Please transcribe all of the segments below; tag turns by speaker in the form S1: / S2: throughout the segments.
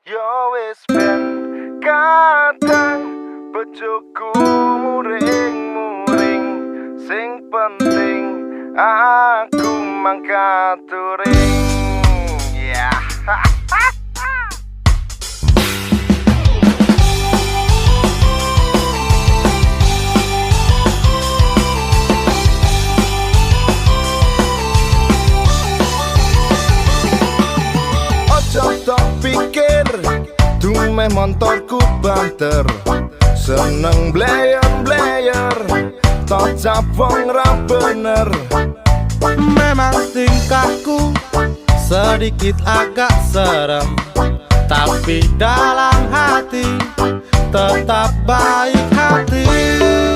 S1: Yo wis ben kadang bojoku muring-muring, sing penting aku mangkat touring. Yeah. Ojo tok pikir dumeh montorku banter, seneng blayer-blayer tok capong ra bener.
S2: Memang tingkahku sedikit agak serem, tapi dalam hati tetap baik hati.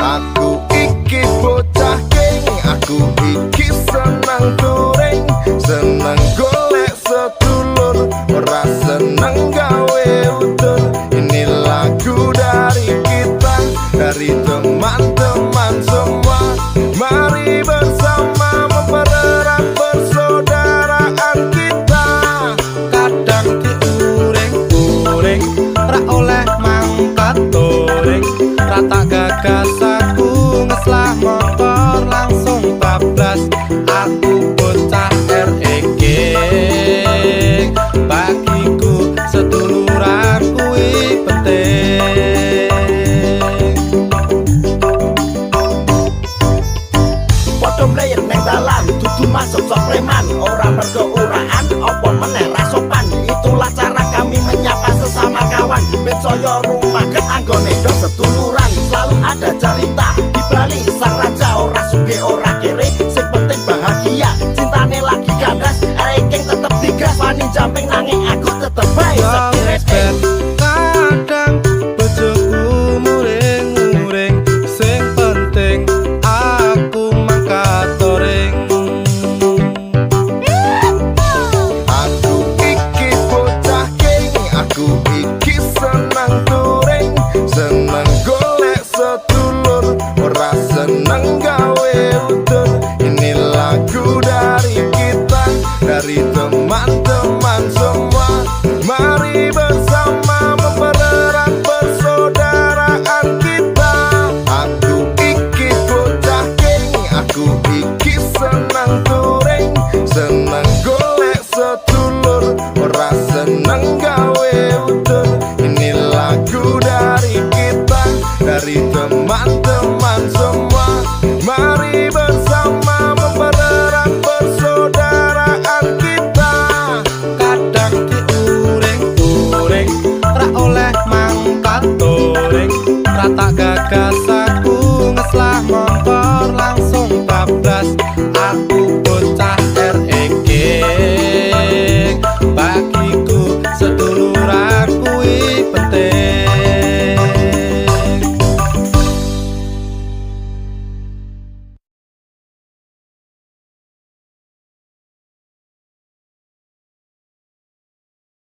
S1: Aku iki bocah king, aku iki seneng touring, seneng golek sedulur, ora seneng gawe utur. Ini lagu dari kita, dari teman-teman semua. Mari bersama mempererat persaudaraan kita.
S2: Kadang diuring-uring, ra oleh mangkat touring, rata gagas aku ngeslah motor langsung bablas. Aku bocah REG, bagiku seduluran kuwi penting.
S3: Podo mlayer neng dalan, dudu masuk sok preman, ora mergo uraan, opo meneh ra sopan. Itulah cara kami menyapa sesama kawan. Becoyo rumah ke anggone do seduluran, selalu ada cerita di balik sang raja. Ora sugih ora kere, sing penting bahagia. Cintane lagi kandas, ranking tetep digas. Wani jamping nanging aku tetep baik.
S2: Ben kadang bojoku muring-muring, sing penting aku mangkat touring.
S1: Aku iki bocah king, aku iki seneng touring, seneng golek sedulur, ora seneng gawe utur. Ini lagu dari kita, dari teman-teman semua. Mari bersama mempererat persaudaraan kita. Aku iki bocah king, aku iki seneng touring, seneng golek sedulur, ora seneng gawe utur.